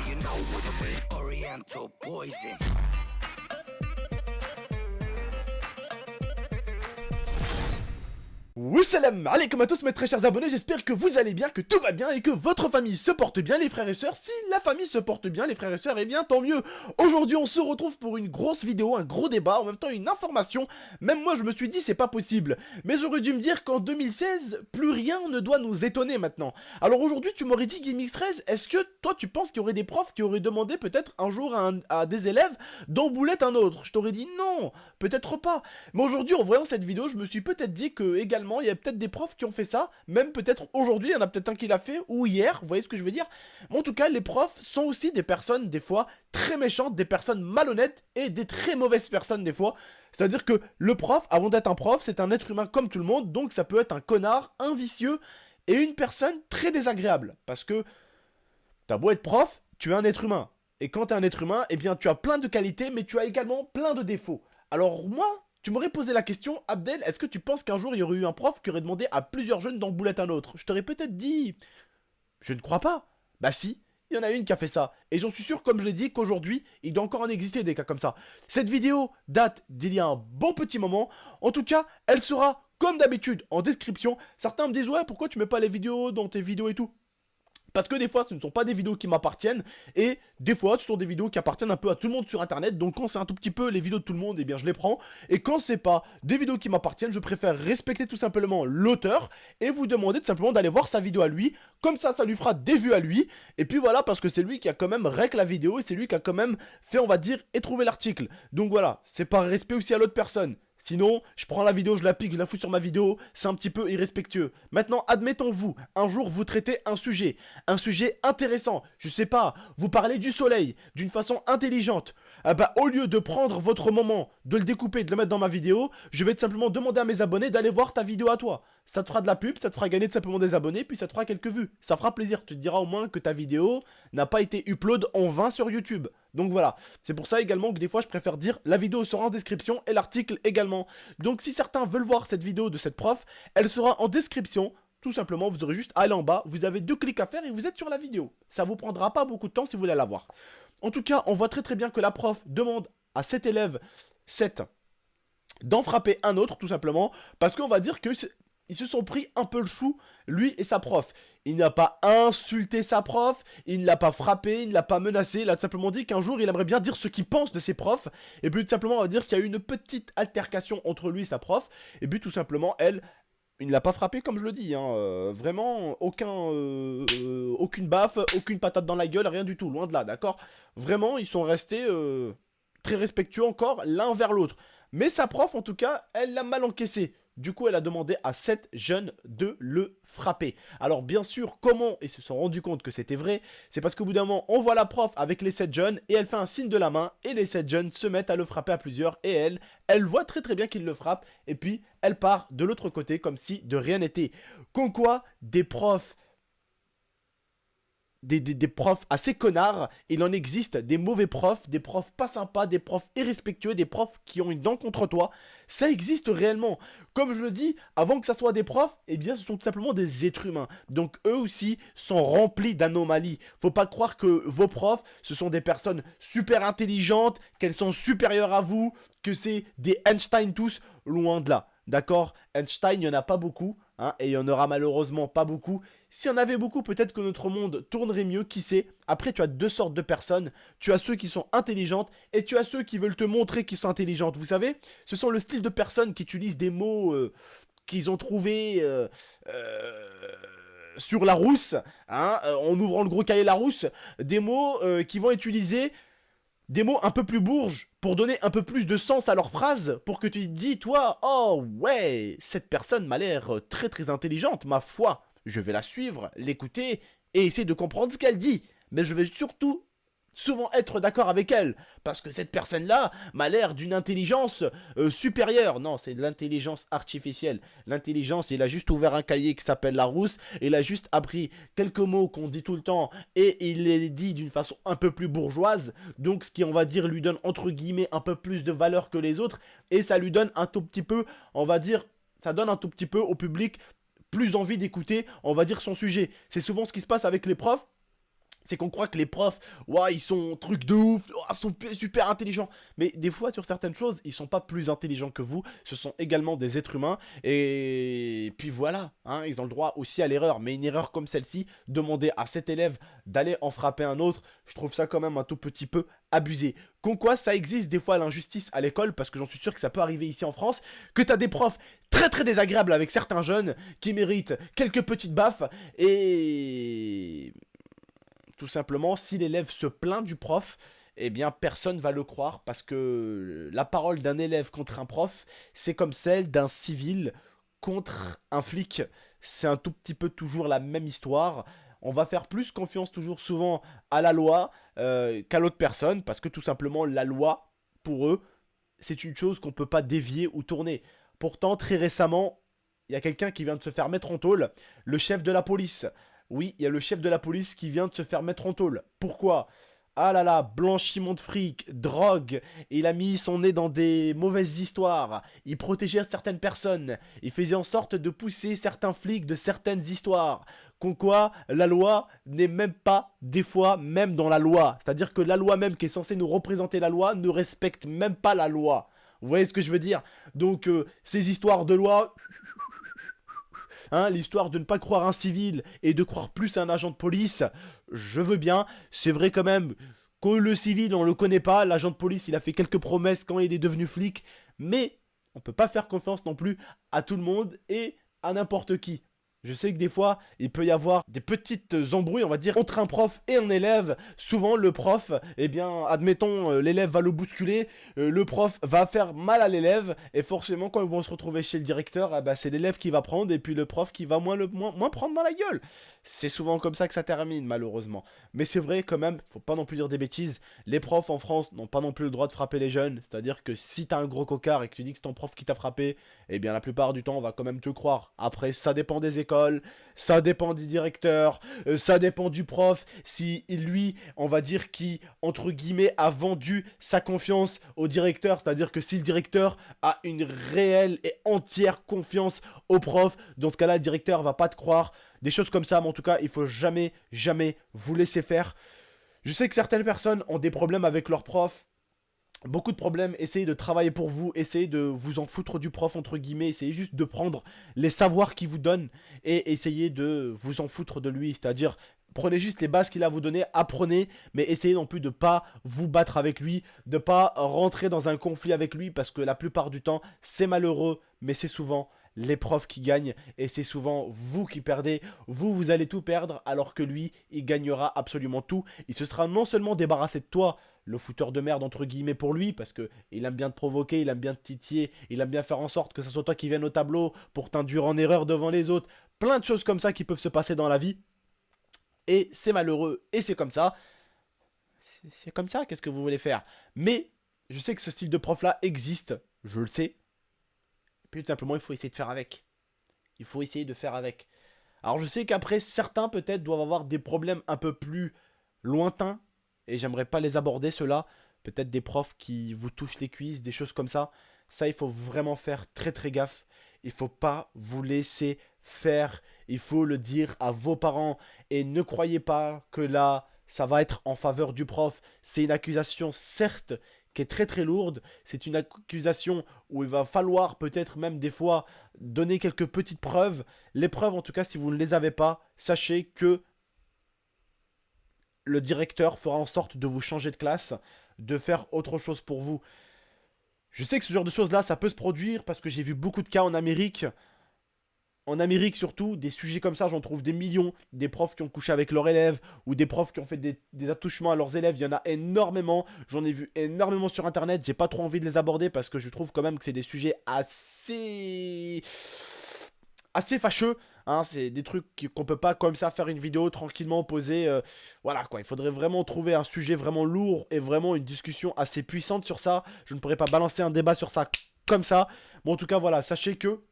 you know what I mean? Oriental poison. Salam alaikum à tous mes très chers abonnés, j'espère que vous allez bien, que tout va bien et que votre famille se porte bien les frères et sœurs. Si la famille se porte bien les frères et sœurs, eh bien tant mieux. Aujourd'hui on se retrouve pour une grosse vidéo, un gros débat, en même temps une information. Même moi je me suis dit c'est pas possible, mais j'aurais dû me dire qu'en 2016, plus rien ne doit nous étonner maintenant. Alors aujourd'hui tu m'aurais dit GameX13, est-ce que toi tu penses qu'il y aurait des profs qui auraient demandé peut-être un jour à des élèves d'embouler un autre? Je t'aurais dit non, peut-être pas. Mais aujourd'hui en voyant cette vidéo, je me suis peut-être dit que également il y a peut-être des profs qui ont fait ça, même peut-être aujourd'hui, il y en a peut-être un qui l'a fait, ou hier, vous voyez ce que je veux dire? Mais en tout cas, les profs sont aussi des personnes, des fois, très méchantes, des personnes malhonnêtes, et des très mauvaises personnes, des fois. C'est-à-dire que le prof, avant d'être un prof, c'est un être humain comme tout le monde, donc ça peut être un connard, un vicieux, et une personne très désagréable. Parce que, t'as beau être prof, tu es un être humain. Et quand tu es un être humain, eh bien, tu as plein de qualités, mais tu as également plein de défauts. Alors moi, tu m'aurais posé la question, Abdel, est-ce que tu penses qu'un jour il y aurait eu un prof qui aurait demandé à plusieurs jeunes d'embouler un autre? Je t'aurais peut-être dit, je ne crois pas. Bah si, il y en a une qui a fait ça. Et j'en suis sûr, comme je l'ai dit, qu'aujourd'hui, il doit encore en exister des cas comme ça. Cette vidéo date d'il y a un bon petit moment. En tout cas, elle sera, comme d'habitude, en description. Certains me disent, ouais, pourquoi tu mets pas les vidéos dans tes vidéos et tout? Parce que des fois, ce ne sont pas des vidéos qui m'appartiennent, et des fois, ce sont des vidéos qui appartiennent un peu à tout le monde sur internet, donc quand c'est un tout petit peu les vidéos de tout le monde, eh bien je les prends, et quand c'est pas des vidéos qui m'appartiennent, je préfère respecter tout simplement l'auteur, et vous demander tout simplement d'aller voir sa vidéo à lui, comme ça lui fera des vues à lui, et puis voilà, parce que c'est lui qui a quand même rec la vidéo, et c'est lui qui a quand même fait, on va dire, et trouvé l'article. Donc voilà, c'est par respect aussi à l'autre personne. Sinon, je prends la vidéo, je la pique, je la fous sur ma vidéo, c'est un petit peu irrespectueux. Maintenant, admettons-vous, un jour vous traitez un sujet intéressant, je sais pas, vous parlez du soleil d'une façon intelligente. Ah bah, au lieu de prendre votre moment, de le découper, de le mettre dans ma vidéo, je vais tout simplement demander à mes abonnés d'aller voir ta vidéo à toi. Ça te fera de la pub, ça te fera gagner tout simplement des abonnés, puis ça te fera quelques vues. Ça fera plaisir, tu te diras au moins que ta vidéo n'a pas été upload en vain sur YouTube. Donc voilà, c'est pour ça également que des fois je préfère dire la vidéo sera en description et l'article également. Donc si certains veulent voir cette vidéo de cette prof, elle sera en description. Tout simplement, vous aurez juste à aller en bas, vous avez 2 clics à faire et vous êtes sur la vidéo. Ça vous prendra pas beaucoup de temps si vous voulez la voir. En tout cas, on voit très bien que la prof demande à cet élève 7 d'en frapper un autre, tout simplement, parce qu'on va dire que ils se sont pris un peu le chou, lui et sa prof. Il n'a pas insulté sa prof, il ne l'a pas frappé, il ne l'a pas menacé, il a tout simplement dit qu'un jour il aimerait bien dire ce qu'il pense de ses profs, et puis tout simplement on va dire qu'il y a eu une petite altercation entre lui et sa prof, et puis tout simplement elle, il ne l'a pas frappé comme je le dis, hein, vraiment aucune baffe, aucune patate dans la gueule, rien du tout, loin de là, d'accord? Vraiment ils sont restés très respectueux encore l'un vers l'autre. Mais sa prof en tout cas, elle l'a mal encaissé. Du coup, elle a demandé à 7 jeunes de le frapper. Alors bien sûr, comment ils se sont rendus compte que c'était vrai? C'est parce qu'au bout d'un moment, on voit la prof avec les 7 jeunes et elle fait un signe de la main et les 7 jeunes se mettent à le frapper à plusieurs et elle voit très bien qu'il le frappe et puis elle part de l'autre côté comme si de rien n'était. Comme quoi, des profs... Des profs assez connards, il en existe des mauvais profs, des profs pas sympas, des profs irrespectueux, des profs qui ont une dent contre toi, ça existe réellement. Comme je le dis, avant que ça soit des profs, eh bien ce sont tout simplement des êtres humains, donc eux aussi sont remplis d'anomalies. Faut pas croire que vos profs, ce sont des personnes super intelligentes, qu'elles sont supérieures à vous, que c'est des Einstein tous, loin de là. D'accord? Einstein, il n'y en a pas beaucoup, hein, et il n'y en aura malheureusement pas beaucoup. S'il y en avait beaucoup, peut-être que notre monde tournerait mieux, qui sait? Après, tu as 2 sortes de personnes. Tu as ceux qui sont intelligentes et tu as ceux qui veulent te montrer qu'ils sont intelligentes. Vous savez, ce sont le style de personnes qui utilisent des mots qu'ils ont trouvés sur Larousse, hein, en ouvrant le gros cahier Larousse, des mots qui vont utiliser... des mots un peu plus bourges pour donner un peu plus de sens à leurs phrases, pour que tu te dis, toi, oh ouais, cette personne m'a l'air très intelligente, ma foi, je vais la suivre, l'écouter et essayer de comprendre ce qu'elle dit. Mais je vais surtout souvent être d'accord avec elle, parce que cette personne-là m'a l'air d'une intelligence supérieure. Non, c'est de l'intelligence artificielle. L'intelligence, il a juste ouvert un cahier qui s'appelle Larousse, il a juste appris quelques mots qu'on dit tout le temps, et il les dit d'une façon un peu plus bourgeoise, donc ce qui, on va dire, lui donne entre guillemets un peu plus de valeur que les autres, et ça lui donne un tout petit peu, on va dire, ça donne un tout petit peu au public plus envie d'écouter, on va dire, son sujet. C'est souvent ce qui se passe avec les profs. C'est qu'on croit que les profs, ouah, ils sont trucs de ouf, ouah, sont super intelligents. Mais des fois, sur certaines choses, ils sont pas plus intelligents que vous. Ce sont également des êtres humains. Et puis voilà, hein, ils ont le droit aussi à l'erreur. Mais une erreur comme celle-ci, demander à cet élève d'aller en frapper un autre, je trouve ça quand même un tout petit peu abusé. Comme quoi, ça existe des fois l'injustice à l'école, parce que j'en suis sûr que ça peut arriver ici en France, que t'as des profs très désagréables avec certains jeunes qui méritent quelques petites baffes et... Tout simplement, si l'élève se plaint du prof, eh bien personne va le croire parce que la parole d'un élève contre un prof, c'est comme celle d'un civil contre un flic. C'est un tout petit peu toujours la même histoire. On va faire plus confiance toujours souvent à la loi qu'à l'autre personne parce que tout simplement la loi, pour eux, c'est une chose qu'on ne peut pas dévier ou tourner. Pourtant, très récemment, il y a quelqu'un qui vient de se faire mettre en tôle, le chef de la police. Oui, il y a le chef de la police qui vient de se faire mettre en tôle. Pourquoi? Ah là là, blanchiment de fric, drogue, il a mis son nez dans des mauvaises histoires, il protégeait certaines personnes, il faisait en sorte de pousser certains flics de certaines histoires. Con quoi, la loi n'est même pas, des fois, même dans la loi. C'est-à-dire que la loi même qui est censée nous représenter la loi ne respecte même pas la loi. Vous voyez ce que je veux dire? Donc, ces histoires de loi... Hein, l'histoire de ne pas croire un civil et de croire plus à un agent de police, je veux bien. C'est vrai quand même que le civil, on le connaît pas. L'agent de police, il a fait quelques promesses quand il est devenu flic. Mais on peut pas faire confiance non plus à tout le monde et à n'importe qui. Je sais que des fois, il peut y avoir des petites embrouilles, on va dire, entre un prof et un élève. Souvent, le prof, eh bien, admettons, l'élève va le bousculer, le prof va faire mal à l'élève, et forcément, quand ils vont se retrouver chez le directeur, eh ben, c'est l'élève qui va prendre, et puis le prof qui va moins prendre dans la gueule. C'est souvent comme ça que ça termine, malheureusement. Mais c'est vrai, quand même, faut pas non plus dire des bêtises. Les profs en France n'ont pas non plus le droit de frapper les jeunes. C'est-à-dire que si t'as un gros cocard et que tu dis que c'est ton prof qui t'a frappé, eh bien, la plupart du temps, on va quand même te croire. Après, ça dépend des écoles, ça dépend du directeur, ça dépend du prof. Si lui, on va dire, qui, entre guillemets, a vendu sa confiance au directeur, c'est-à-dire que si le directeur a une réelle et entière confiance au prof, dans ce cas-là, le directeur va pas te croire. Des choses comme ça, mais en tout cas, il faut jamais vous laisser faire. Je sais que certaines personnes ont des problèmes avec leurs profs. Beaucoup de problèmes, essayez de travailler pour vous, essayez de vous en foutre du prof entre guillemets, essayez juste de prendre les savoirs qu'il vous donne et essayez de vous en foutre de lui, c'est-à-dire prenez juste les bases qu'il a à vous donner, apprenez, mais essayez non plus de pas vous battre avec lui, de pas rentrer dans un conflit avec lui parce que la plupart du temps c'est malheureux, mais c'est souvent les profs qui gagnent et c'est souvent vous qui perdez. Vous allez tout perdre alors que lui, il gagnera absolument tout. Il se sera non seulement débarrassé de toi, le fouteur de merde entre guillemets pour lui, parce que il aime bien te provoquer, il aime bien te titiller, il aime bien faire en sorte que ce soit toi qui vienne au tableau pour t'induire en erreur devant les autres. Plein de choses comme ça qui peuvent se passer dans la vie. Et c'est malheureux, et c'est comme ça. C'est comme ça, qu'est-ce que vous voulez faire? Mais je sais que ce style de prof-là existe, je le sais. Puis tout simplement, il faut essayer de faire avec. Il faut essayer de faire avec. Alors je sais qu'après, certains peut-être doivent avoir des problèmes un peu plus lointains. Et j'aimerais pas les aborder, ceux-là. Peut-être des profs qui vous touchent les cuisses, des choses comme ça. Ça, il faut vraiment faire très gaffe. Il faut pas vous laisser faire. Il faut le dire à vos parents. Et ne croyez pas que là, ça va être en faveur du prof. C'est une accusation, certes, qui est très lourde. C'est une accusation où il va falloir peut-être même des fois donner quelques petites preuves. Les preuves, en tout cas, si vous ne les avez pas, sachez que le directeur fera en sorte de vous changer de classe, de faire autre chose pour vous. Je sais que ce genre de choses-là, ça peut se produire parce que j'ai vu beaucoup de cas en Amérique. En Amérique surtout, des sujets comme ça, j'en trouve des millions. Des profs qui ont couché avec leurs élèves ou des profs qui ont fait des attouchements à leurs élèves. Il y en a énormément. J'en ai vu énormément sur Internet. J'ai pas trop envie de les aborder parce que je trouve quand même que c'est des sujets assez fâcheux. Hein, c'est des trucs qu'on peut pas comme ça faire une vidéo tranquillement poser. Voilà quoi, il faudrait vraiment trouver un sujet vraiment lourd et vraiment une discussion assez puissante sur ça. Je ne pourrais pas balancer un débat sur ça comme ça. Mais en tout cas voilà, sachez que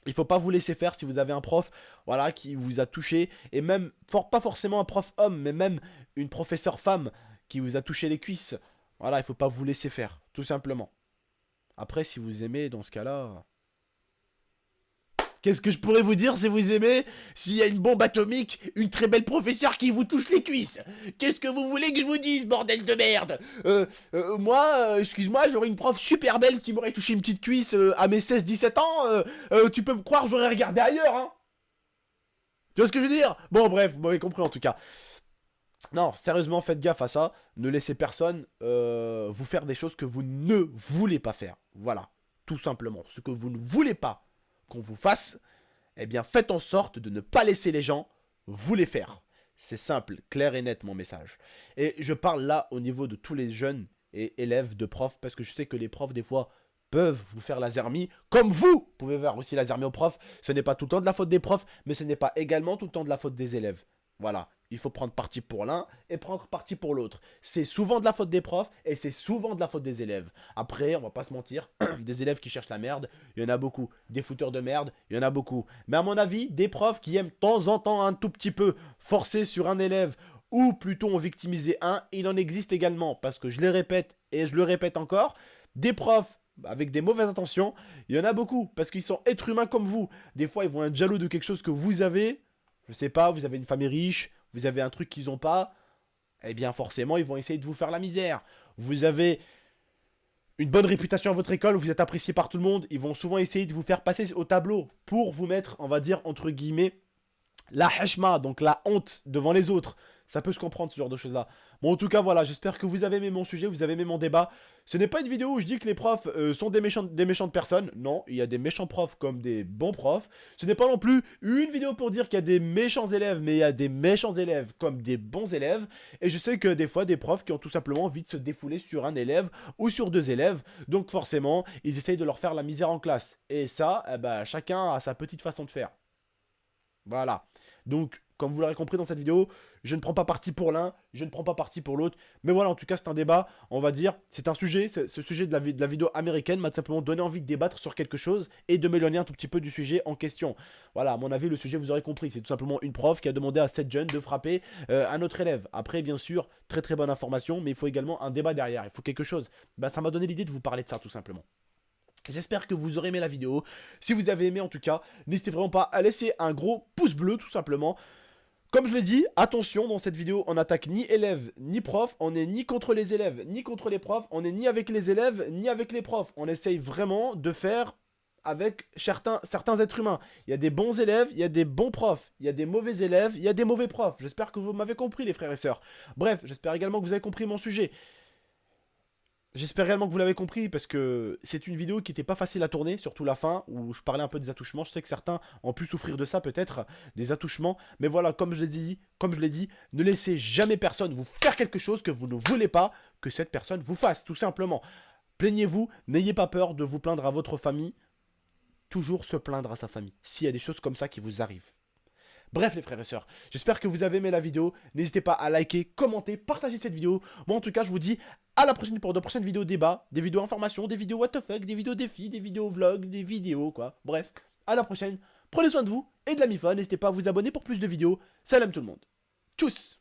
il faut pas vous laisser faire si vous avez un prof voilà, qui vous a touché. Et même, pas forcément un prof homme, mais même une professeure femme qui vous a touché les cuisses. Voilà, il faut pas vous laisser faire, tout simplement. Après, si vous aimez, dans ce cas-là, Qu'est-ce que je pourrais vous dire si vous aimez? S'il y a une bombe atomique, une très belle professeure qui vous touche les cuisses. Qu'est-ce que vous voulez que je vous dise, bordel de merde? Moi, excuse-moi, j'aurais une prof super belle qui m'aurait touché une petite cuisse à mes 16-17 ans. Tu peux me croire, j'aurais regardé ailleurs, hein. Tu vois ce que je veux dire? Bon, bref, vous m'avez compris en tout cas. Non, sérieusement, faites gaffe à ça. Ne laissez personne vous faire des choses que vous ne voulez pas faire. Voilà, tout simplement. Ce que vous ne voulez pas qu'on vous fasse, eh bien, faites en sorte de ne pas laisser les gens vous les faire. C'est simple, clair et net mon message. Et je parle là au niveau de tous les jeunes et élèves de profs, parce que je sais que les profs, des fois, peuvent vous faire la zermie, comme vous pouvez faire aussi la zermie aux profs. Ce n'est pas tout le temps de la faute des profs, mais ce n'est pas également tout le temps de la faute des élèves. Voilà, il faut prendre parti pour l'un et prendre parti pour l'autre. C'est souvent de la faute des profs et c'est souvent de la faute des élèves. Après, on va pas se mentir, des élèves qui cherchent la merde, il y en a beaucoup. Des fouteurs de merde, il y en a beaucoup. Mais à mon avis, des profs qui aiment de temps en temps un tout petit peu forcer sur un élève ou plutôt en victimiser un, il en existe également. Parce que je les répète et je le répète encore, des profs avec des mauvaises intentions, il y en a beaucoup. Parce qu'ils sont êtres humains comme vous. Des fois, ils vont être jaloux de quelque chose que vous avez. Je sais pas, vous avez une famille riche, vous avez un truc qu'ils n'ont pas, eh bien forcément ils vont essayer de vous faire la misère. Vous avez une bonne réputation à votre école, vous êtes apprécié par tout le monde, ils vont souvent essayer de vous faire passer au tableau pour vous mettre, on va dire, entre guillemets, la hashma, donc la honte devant les autres. Ça peut se comprendre ce genre de choses là. Bon en tout cas voilà, j'espère que vous avez aimé mon sujet, vous avez aimé mon débat. Ce n'est pas une vidéo où je dis que les profs sont des méchantes personnes. Non, il y a des méchants profs comme des bons profs. Ce n'est pas non plus une vidéo pour dire qu'il y a des méchants élèves, mais il y a des méchants élèves comme des bons élèves. Et je sais que des fois des profs qui ont tout simplement envie de se défouler sur un élève ou sur deux élèves. Donc forcément, ils essayent de leur faire la misère en classe. Et ça, eh ben, chacun a sa petite façon de faire. Voilà. Donc, comme vous l'aurez compris dans cette vidéo, je ne prends pas parti pour l'un, je ne prends pas parti pour l'autre. Mais voilà, en tout cas, c'est un débat, on va dire, c'est un sujet, ce sujet de la vidéo américaine m'a simplement donné envie de débattre sur quelque chose et de m'éloigner un tout petit peu du sujet en question. Voilà, à mon avis, le sujet, vous aurez compris, c'est tout simplement une prof qui a demandé à 7 jeunes de frapper un autre élève. Après, bien sûr, très très bonne information, mais il faut également un débat derrière, il faut quelque chose. Bah, ça m'a donné l'idée de vous parler de ça, tout simplement. J'espère que vous aurez aimé la vidéo. Si vous avez aimé en tout cas, n'hésitez vraiment pas à laisser un gros pouce bleu tout simplement. Comme je l'ai dit, attention, dans cette vidéo, on n'attaque ni élèves ni profs, on n'est ni contre les élèves ni contre les profs, on n'est ni avec les élèves ni avec les profs. On essaye vraiment de faire avec certains êtres humains. Il y a des bons élèves, il y a des bons profs, il y a des mauvais élèves, il y a des mauvais profs. J'espère que vous m'avez compris les frères et sœurs. Bref, j'espère également que vous avez compris mon sujet. J'espère réellement que vous l'avez compris parce que c'est une vidéo qui n'était pas facile à tourner, surtout la fin où je parlais un peu des attouchements. Je sais que certains ont pu souffrir de ça peut-être, des attouchements. Mais voilà, comme je l'ai dit, ne laissez jamais personne vous faire quelque chose que vous ne voulez pas que cette personne vous fasse, tout simplement. Plaignez-vous, n'ayez pas peur de vous plaindre à votre famille. Toujours se plaindre à sa famille, s'il y a des choses comme ça qui vous arrivent. Bref les frères et sœurs, j'espère que vous avez aimé la vidéo. N'hésitez pas à liker, commenter, partager cette vidéo. Moi en tout cas je vous dis à la prochaine pour de prochaines vidéos débats, des vidéos informations, des vidéos what the fuck, des vidéos défis, des vidéos vlogs, des vidéos quoi. Bref, à la prochaine, prenez soin de vous et de la mifone. N'hésitez pas à vous abonner pour plus de vidéos. Salam tout le monde. Tchuss.